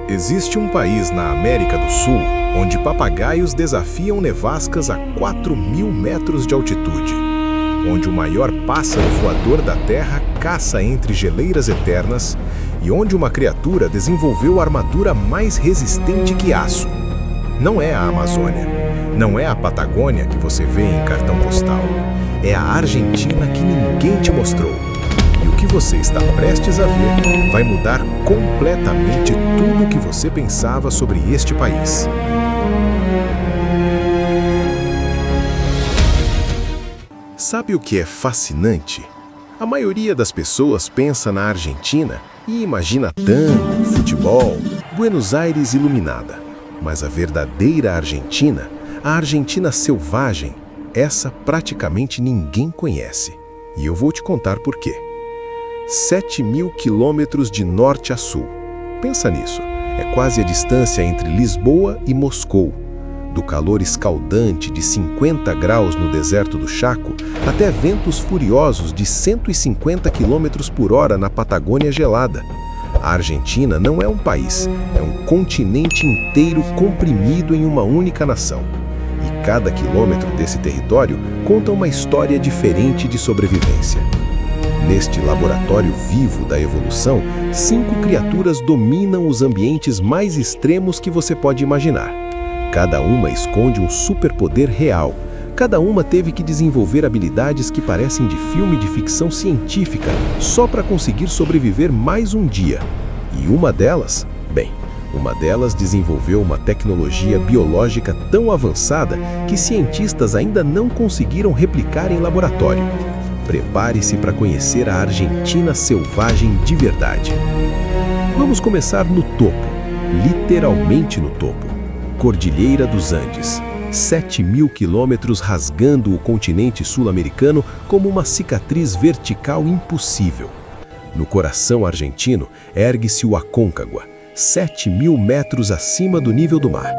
Existe um país na América do Sul onde papagaios desafiam nevascas a 4.000 metros de altitude, onde o maior pássaro voador da Terra caça entre geleiras eternas e onde uma criatura desenvolveu a armadura mais resistente que aço. Não é a Amazônia, não é a Patagônia que você vê em cartão postal, é a Argentina que ninguém te mostrou. E o que você está prestes a ver vai mudar completamente tudo o que você pensava sobre este país. Sabe o que é fascinante? A maioria das pessoas pensa na Argentina e imagina tango, futebol, Buenos Aires iluminada. Mas a verdadeira Argentina, a Argentina selvagem, essa praticamente ninguém conhece. E eu vou te contar por quê. 7.000 quilômetros de norte a sul. Pensa nisso, é quase a distância entre Lisboa e Moscou. Do calor escaldante de 50 graus no deserto do Chaco até ventos furiosos de 150 km por hora na Patagônia gelada. A Argentina não é um país, é um continente inteiro comprimido em uma única nação. E cada quilômetro desse território conta uma história diferente de sobrevivência. Neste laboratório vivo da evolução, 5 criaturas dominam os ambientes mais extremos que você pode imaginar. Cada uma esconde um superpoder real. Cada uma teve que desenvolver habilidades que parecem de filme de ficção científica só para conseguir sobreviver mais um dia. E uma delas, uma delas desenvolveu uma tecnologia biológica tão avançada que cientistas ainda não conseguiram replicar em laboratório. Prepare-se para conhecer a Argentina selvagem de verdade. Vamos começar no topo, literalmente no topo. Cordilheira dos Andes, 7.000 quilômetros rasgando o continente sul-americano como uma cicatriz vertical impossível. No coração argentino, ergue-se o Aconcagua, 7.000 metros acima do nível do mar.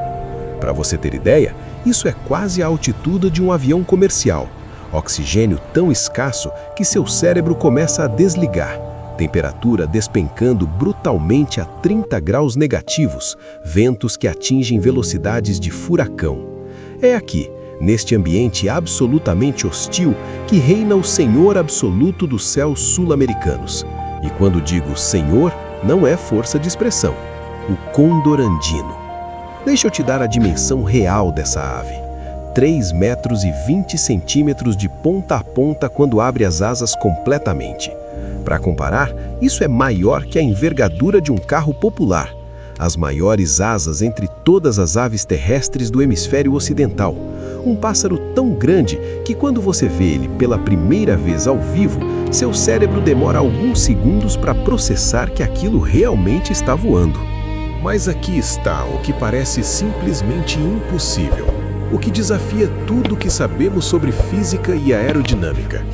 Para você ter ideia, isso é quase a altitude de um avião comercial. Oxigênio tão escasso que seu cérebro começa a desligar. Temperatura despencando brutalmente a 30 graus negativos, ventos que atingem velocidades de furacão. É aqui, neste ambiente absolutamente hostil, que reina o Senhor absoluto dos céus sul-americanos. E quando digo Senhor, não é força de expressão. O Cóndor andino. Deixa eu te dar a dimensão real dessa ave. 3 metros e 20 centímetros de ponta a ponta quando abre as asas completamente. Para comparar, isso é maior que a envergadura de um carro popular. As maiores asas entre todas as aves terrestres do hemisfério ocidental. Um pássaro tão grande que quando você vê ele pela primeira vez ao vivo, seu cérebro demora alguns segundos para processar que aquilo realmente está voando. Mas aqui está o que parece simplesmente impossível. O que desafia tudo o que sabemos sobre física e aerodinâmica.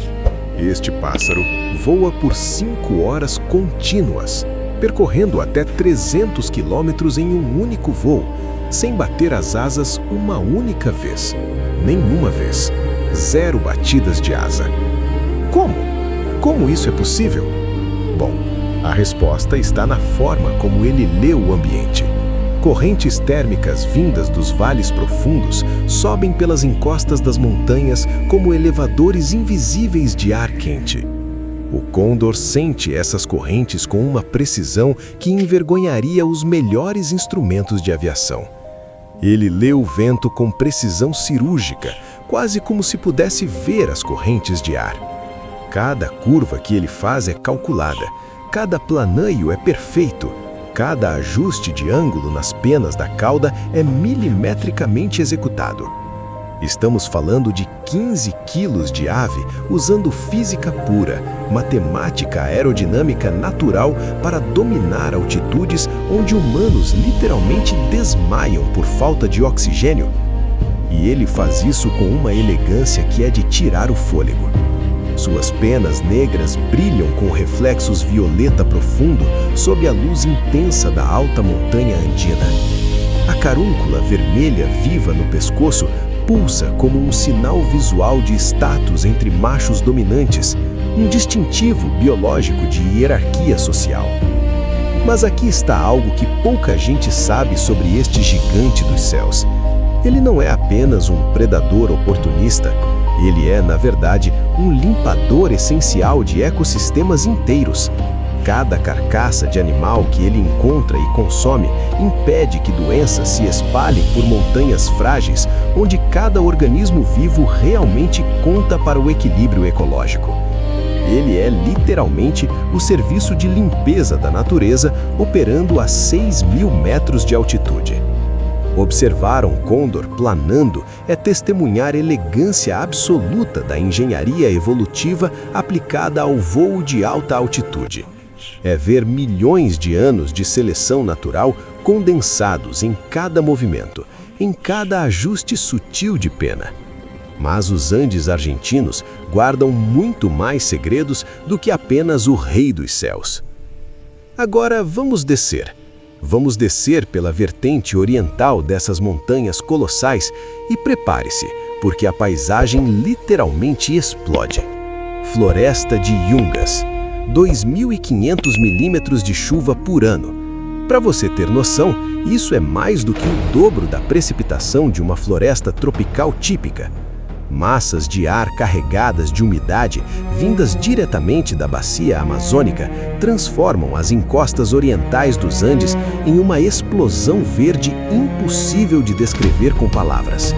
Este pássaro voa por 5 horas contínuas, percorrendo até 300 quilômetros em um único voo, sem bater as asas uma única vez. Nenhuma vez. 0 batidas de asa. Como? Como isso é possível? Bom, a resposta está na forma como ele lê o ambiente. Correntes térmicas vindas dos vales profundos sobem pelas encostas das montanhas como elevadores invisíveis de ar quente. O Cóndor sente essas correntes com uma precisão que envergonharia os melhores instrumentos de aviação. Ele lê o vento com precisão cirúrgica, quase como se pudesse ver as correntes de ar. Cada curva que ele faz é calculada, cada planeio é perfeito. Cada ajuste de ângulo nas penas da cauda é milimetricamente executado. Estamos falando de 15 quilos de ave usando física pura, matemática aerodinâmica natural para dominar altitudes onde humanos literalmente desmaiam por falta de oxigênio. E ele faz isso com uma elegância que é de tirar o fôlego. Suas penas negras brilham com reflexos violeta profundo sob a luz intensa da alta montanha andina. A carúncula vermelha viva no pescoço pulsa como um sinal visual de status entre machos dominantes, um distintivo biológico de hierarquia social. Mas aqui está algo que pouca gente sabe sobre este gigante dos céus. Ele não é apenas um predador oportunista, ele é, na verdade, um limpador essencial de ecossistemas inteiros. Cada carcaça de animal que ele encontra e consome impede que doenças se espalhem por montanhas frágeis, onde cada organismo vivo realmente conta para o equilíbrio ecológico. Ele é literalmente o serviço de limpeza da natureza operando a 6.000 metros de altitude. Observar um côndor planando é testemunhar elegância absoluta da engenharia evolutiva aplicada ao voo de alta altitude. É ver milhões de anos de seleção natural condensados em cada movimento, em cada ajuste sutil de pena. Mas os Andes argentinos guardam muito mais segredos do que apenas o Rei dos Céus. Agora vamos descer. Vamos descer pela vertente oriental dessas montanhas colossais e prepare-se, porque a paisagem literalmente explode. Floresta de Yungas, 2.500 milímetros de chuva por ano. Para você ter noção, isso é mais do que o dobro da precipitação de uma floresta tropical típica. Massas de ar carregadas de umidade, vindas diretamente da bacia amazônica, transformam as encostas orientais dos Andes em uma explosão verde impossível de descrever com palavras.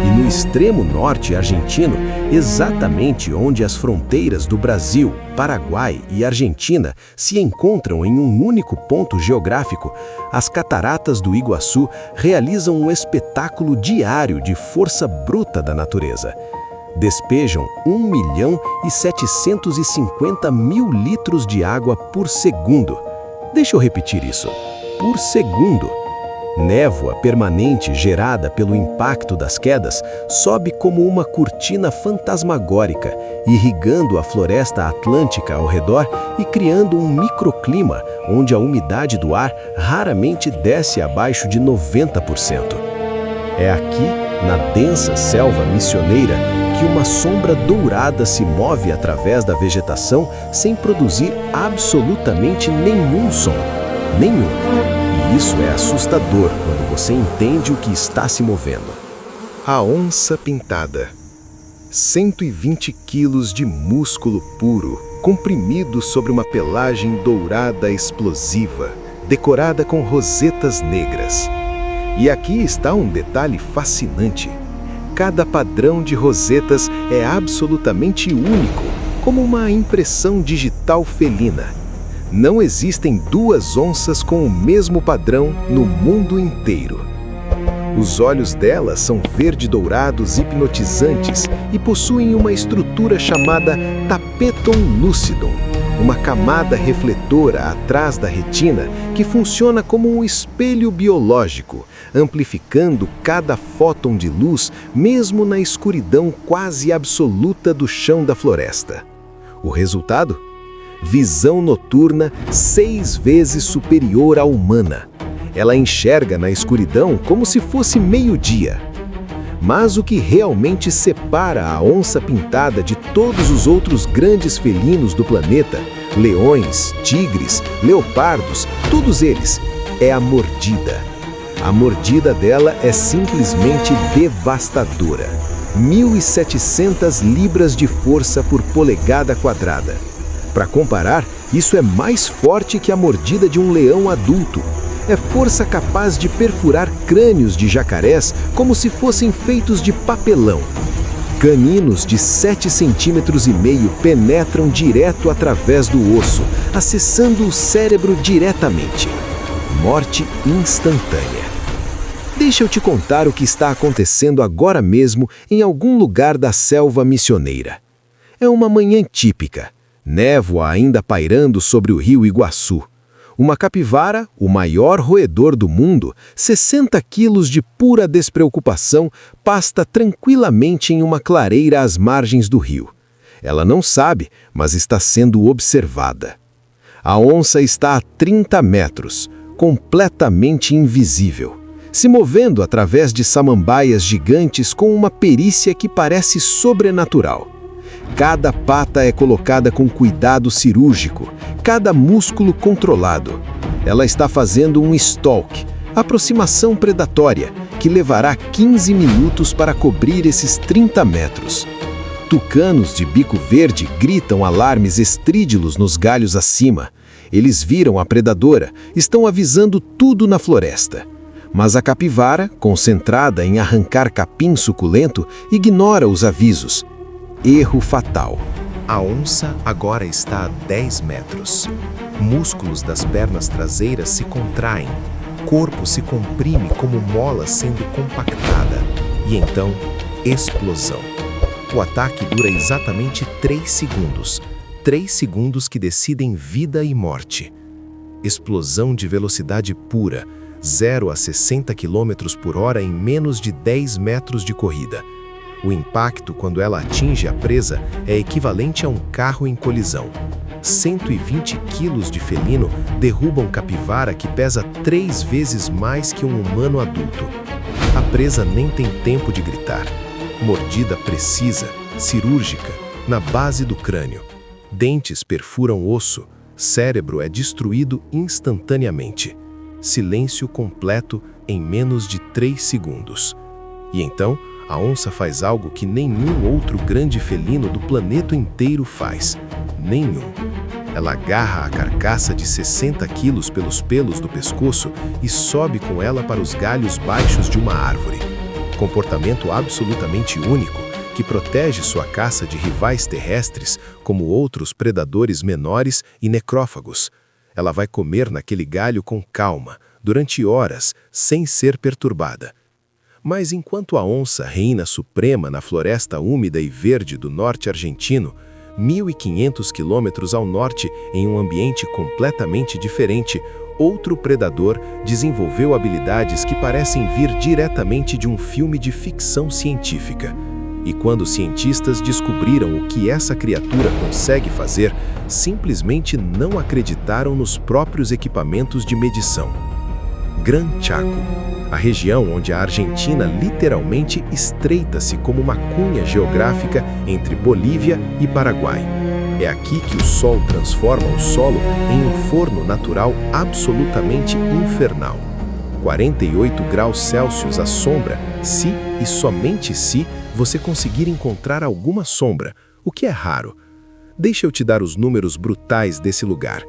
E no extremo norte argentino, exatamente onde as fronteiras do Brasil, Paraguai e Argentina se encontram em um único ponto geográfico, as cataratas do Iguaçu realizam um espetáculo diário de força bruta da natureza. Despejam 1.750.000 litros de água por segundo. Deixa eu repetir isso. Por segundo. Névoa permanente gerada pelo impacto das quedas sobe como uma cortina fantasmagórica, irrigando a floresta atlântica ao redor e criando um microclima onde a umidade do ar raramente desce abaixo de 90%. É aqui, na densa selva missioneira, que uma sombra dourada se move através da vegetação sem produzir absolutamente nenhum som. Nenhum. E isso é assustador quando você entende o que está se movendo. A onça pintada. 120 quilos de músculo puro, comprimido sobre uma pelagem dourada explosiva, decorada com rosetas negras. E aqui está um detalhe fascinante. Cada padrão de rosetas é absolutamente único, como uma impressão digital felina. Não existem duas onças com o mesmo padrão no mundo inteiro. Os olhos dela são verde-dourados hipnotizantes e possuem uma estrutura chamada tapetum lucidum, uma camada refletora atrás da retina que funciona como um espelho biológico, amplificando cada fóton de luz mesmo na escuridão quase absoluta do chão da floresta. O resultado? Visão noturna 6 vezes superior à humana. Ela enxerga na escuridão como se fosse meio-dia. Mas o que realmente separa a onça pintada de todos os outros grandes felinos do planeta, leões, tigres, leopardos, todos eles, é a mordida. A mordida dela é simplesmente devastadora. 1.700 libras de força por polegada quadrada. Para comparar, isso é mais forte que a mordida de um leão adulto. É força capaz de perfurar crânios de jacarés como se fossem feitos de papelão. Caninos de 7,5 centímetros penetram direto através do osso, acessando o cérebro diretamente. Morte instantânea. Deixa eu te contar o que está acontecendo agora mesmo em algum lugar da selva missioneira. É uma manhã típica. Névoa ainda pairando sobre o rio Iguaçu. Uma capivara, o maior roedor do mundo, 60 quilos de pura despreocupação, pasta tranquilamente em uma clareira às margens do rio. Ela não sabe, mas está sendo observada. A onça está a 30 metros, completamente invisível, se movendo através de samambaias gigantes com uma perícia que parece sobrenatural. Cada pata é colocada com cuidado cirúrgico, cada músculo controlado. Ela está fazendo um stalk, aproximação predatória, que levará 15 minutos para cobrir esses 30 metros. Tucanos de bico verde gritam alarmes estrídulos nos galhos acima. Eles viram a predadora, estão avisando tudo na floresta. Mas a capivara, concentrada em arrancar capim suculento, ignora os avisos. Erro fatal. A onça agora está a 10 metros. Músculos das pernas traseiras se contraem. Corpo se comprime como mola sendo compactada. E então, explosão. O ataque dura exatamente 3 segundos. 3 segundos que decidem vida e morte. Explosão de velocidade pura, 0 a 60 km por hora em menos de 10 metros de corrida. O impacto quando ela atinge a presa é equivalente a um carro em colisão. 120 quilos de felino derrubam capivara que pesa 3 vezes mais que um humano adulto. A presa nem tem tempo de gritar. Mordida precisa, cirúrgica, na base do crânio. Dentes perfuram osso, cérebro é destruído instantaneamente. Silêncio completo em menos de 3 segundos. E então, a onça faz algo que nenhum outro grande felino do planeta inteiro faz. Nenhum. Ela agarra a carcaça de 60 quilos pelos pelos do pescoço e sobe com ela para os galhos baixos de uma árvore. Comportamento absolutamente único que protege sua caça de rivais terrestres como outros predadores menores e necrófagos. Ela vai comer naquele galho com calma, durante horas, sem ser perturbada. Mas enquanto a onça reina suprema na floresta úmida e verde do norte argentino, 1.500 quilômetros ao norte, em um ambiente completamente diferente, outro predador desenvolveu habilidades que parecem vir diretamente de um filme de ficção científica. E quando os cientistas descobriram o que essa criatura consegue fazer, simplesmente não acreditaram nos próprios equipamentos de medição. Gran Chaco, a região onde a Argentina literalmente estreita-se como uma cunha geográfica entre Bolívia e Paraguai. É aqui que o sol transforma o solo em um forno natural absolutamente infernal. 48 graus Celsius à sombra, se e somente se você conseguir encontrar alguma sombra, o que é raro. Deixa eu te dar os números brutais desse lugar.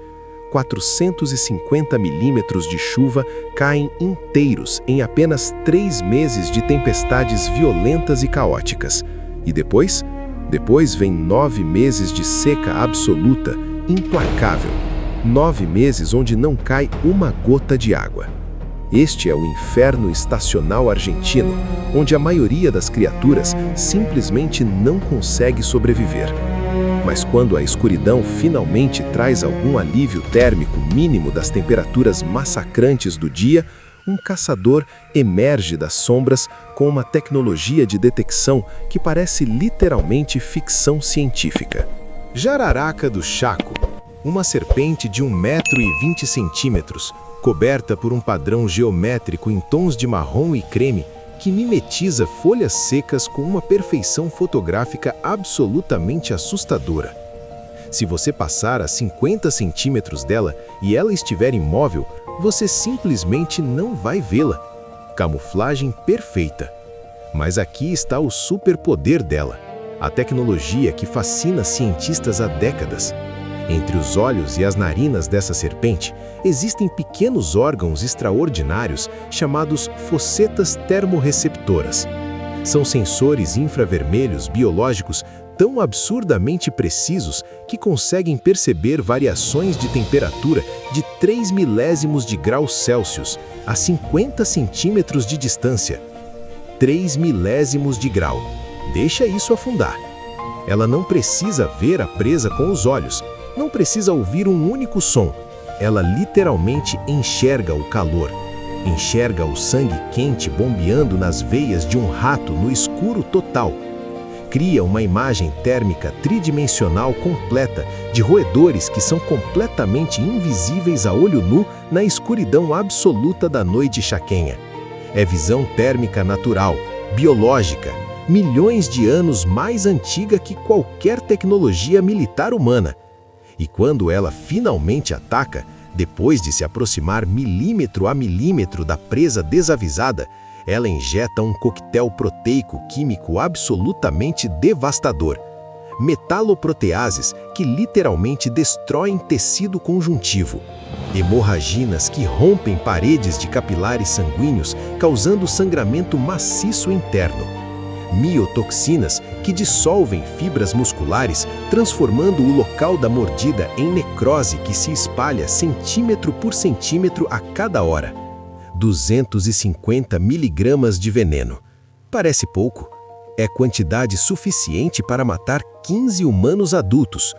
450 milímetros de chuva caem inteiros em apenas 3 meses de tempestades violentas e caóticas. E depois? Depois vem 9 meses de seca absoluta, implacável. 9 meses onde não cai uma gota de água. Este é o inferno estacional argentino, onde a maioria das criaturas simplesmente não consegue sobreviver. Mas quando a escuridão finalmente traz algum alívio térmico mínimo das temperaturas massacrantes do dia, um caçador emerge das sombras com uma tecnologia de detecção que parece literalmente ficção científica. Jararaca do Chaco, uma serpente de 1,20 m, coberta por um padrão geométrico em tons de marrom e creme, que mimetiza folhas secas com uma perfeição fotográfica absolutamente assustadora. Se você passar a 50 centímetros dela e ela estiver imóvel, você simplesmente não vai vê-la. Camuflagem perfeita. Mas aqui está o superpoder dela, a tecnologia que fascina cientistas há décadas. Entre os olhos e as narinas dessa serpente, existem pequenos órgãos extraordinários chamados fossetas termorreceptoras. São sensores infravermelhos biológicos tão absurdamente precisos que conseguem perceber variações de temperatura de 3 milésimos de graus Celsius a 50 centímetros de distância. 3 milésimos de grau. Deixa isso afundar. Ela não precisa ver a presa com os olhos. Não precisa ouvir um único som. Ela literalmente enxerga o calor. Enxerga o sangue quente bombeando nas veias de um rato no escuro total. Cria uma imagem térmica tridimensional completa de roedores que são completamente invisíveis a olho nu na escuridão absoluta da noite chaquenha. É visão térmica natural, biológica, milhões de anos mais antiga que qualquer tecnologia militar humana. E quando ela finalmente ataca, Depois de se aproximar milímetro a milímetro da presa desavisada, ela injeta um coquetel proteico químico absolutamente devastador. Metaloproteases que literalmente destroem tecido conjuntivo. Hemorraginas que rompem paredes de capilares sanguíneos, causando sangramento maciço interno. Miotoxinas que dissolvem fibras musculares, transformando o local da mordida em necrose que se espalha centímetro por centímetro a cada hora. 250 miligramas de veneno. Parece pouco. É quantidade suficiente para matar 15 humanos adultos.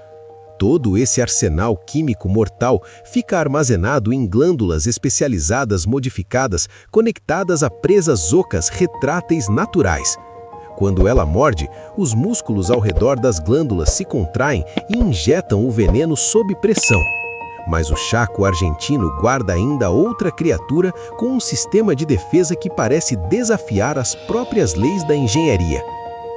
Todo esse arsenal químico mortal fica armazenado em glândulas especializadas modificadas conectadas a presas ocas retráteis naturais. Quando ela morde, os músculos ao redor das glândulas se contraem e injetam o veneno sob pressão. Mas o Chaco argentino guarda ainda outra criatura com um sistema de defesa que parece desafiar as próprias leis da engenharia.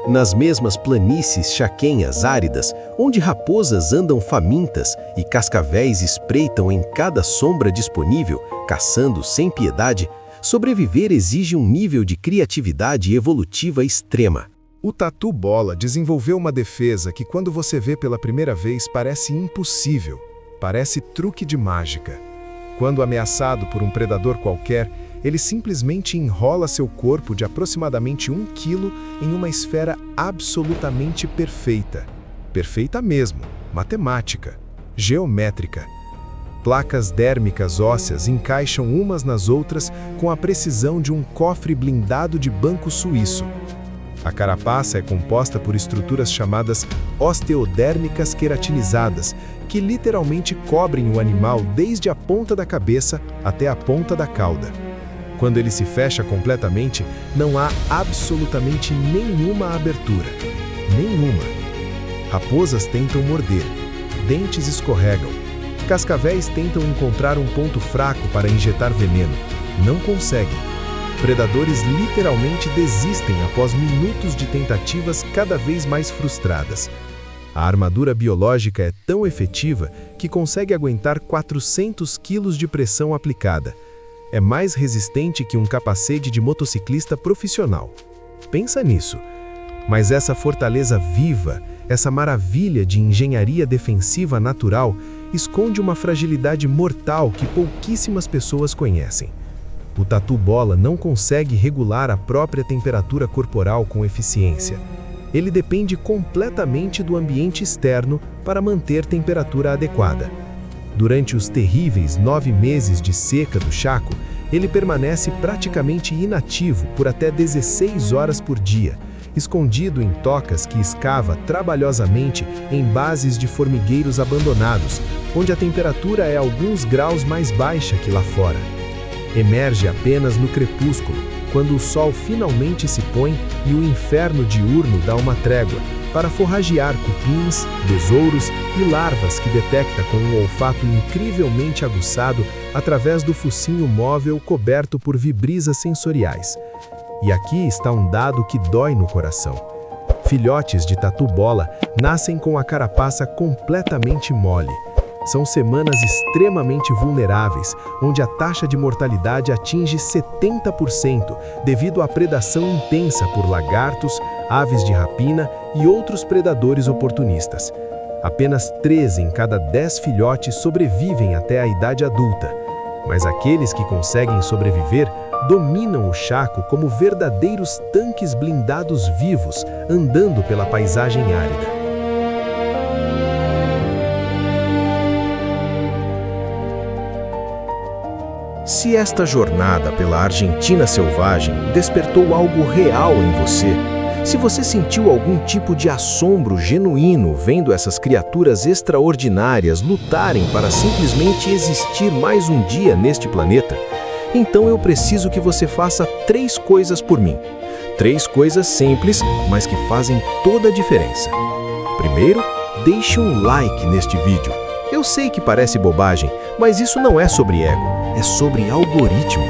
Nas mesmas planícies chaquenhas áridas, onde raposas andam famintas e cascavéis espreitam em cada sombra disponível, caçando sem piedade, sobreviver exige um nível de criatividade evolutiva extrema. O tatu-bola desenvolveu uma defesa que, quando você vê pela primeira vez, parece impossível. Parece truque de mágica. Quando ameaçado por um predador qualquer, ele simplesmente enrola seu corpo de aproximadamente 1 quilo em uma esfera absolutamente perfeita. Perfeita mesmo, matemática, geométrica. Placas dérmicas ósseas encaixam umas nas outras com a precisão de um cofre blindado de banco suíço. A carapaça é composta por estruturas chamadas osteodérmicas queratinizadas, que literalmente cobrem o animal desde a ponta da cabeça até a ponta da cauda. Quando ele se fecha completamente, não há absolutamente nenhuma abertura. Nenhuma. Raposas tentam morder, dentes escorregam. Cascavéis tentam encontrar um ponto fraco para injetar veneno. Não conseguem. Predadores literalmente desistem após minutos de tentativas cada vez mais frustradas. A armadura biológica é tão efetiva que consegue aguentar 400 quilos de pressão aplicada. É mais resistente que um capacete de motociclista profissional. Pensa nisso. Mas essa fortaleza viva, essa maravilha de engenharia defensiva natural, esconde uma fragilidade mortal que pouquíssimas pessoas conhecem. O tatu-bola não consegue regular a própria temperatura corporal com eficiência. Ele depende completamente do ambiente externo para manter temperatura adequada. Durante os terríveis 9 meses de seca do Chaco, ele permanece praticamente inativo por até 16 horas por dia, escondido em tocas que escava trabalhosamente em bases de formigueiros abandonados, onde a temperatura é alguns graus mais baixa que lá fora. Emerge apenas no crepúsculo, quando o sol finalmente se põe e o inferno diurno dá uma trégua, para forragear cupins, besouros e larvas que detecta com um olfato incrivelmente aguçado através do focinho móvel coberto por vibrisas sensoriais. E aqui está um dado que dói no coração. Filhotes de tatu-bola nascem com a carapaça completamente mole. São semanas extremamente vulneráveis, onde a taxa de mortalidade atinge 70% devido à predação intensa por lagartos, aves de rapina e outros predadores oportunistas. Apenas 3 em cada 10 filhotes sobrevivem até a idade adulta, mas aqueles que conseguem sobreviver dominam o Chaco como verdadeiros tanques blindados vivos, andando pela paisagem árida. Se esta jornada pela Argentina selvagem despertou algo real em você, se você sentiu algum tipo de assombro genuíno vendo essas criaturas extraordinárias lutarem para simplesmente existir mais um dia neste planeta, então eu preciso que você faça 3 coisas por mim. 3 coisas simples, mas que fazem toda a diferença. Primeiro, deixe um like neste vídeo. Eu sei que parece bobagem, mas isso não é sobre ego, é sobre algoritmo.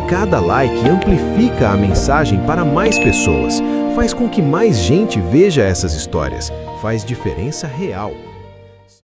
Cada like amplifica a mensagem para mais pessoas, faz com que mais gente veja essas histórias, faz diferença real.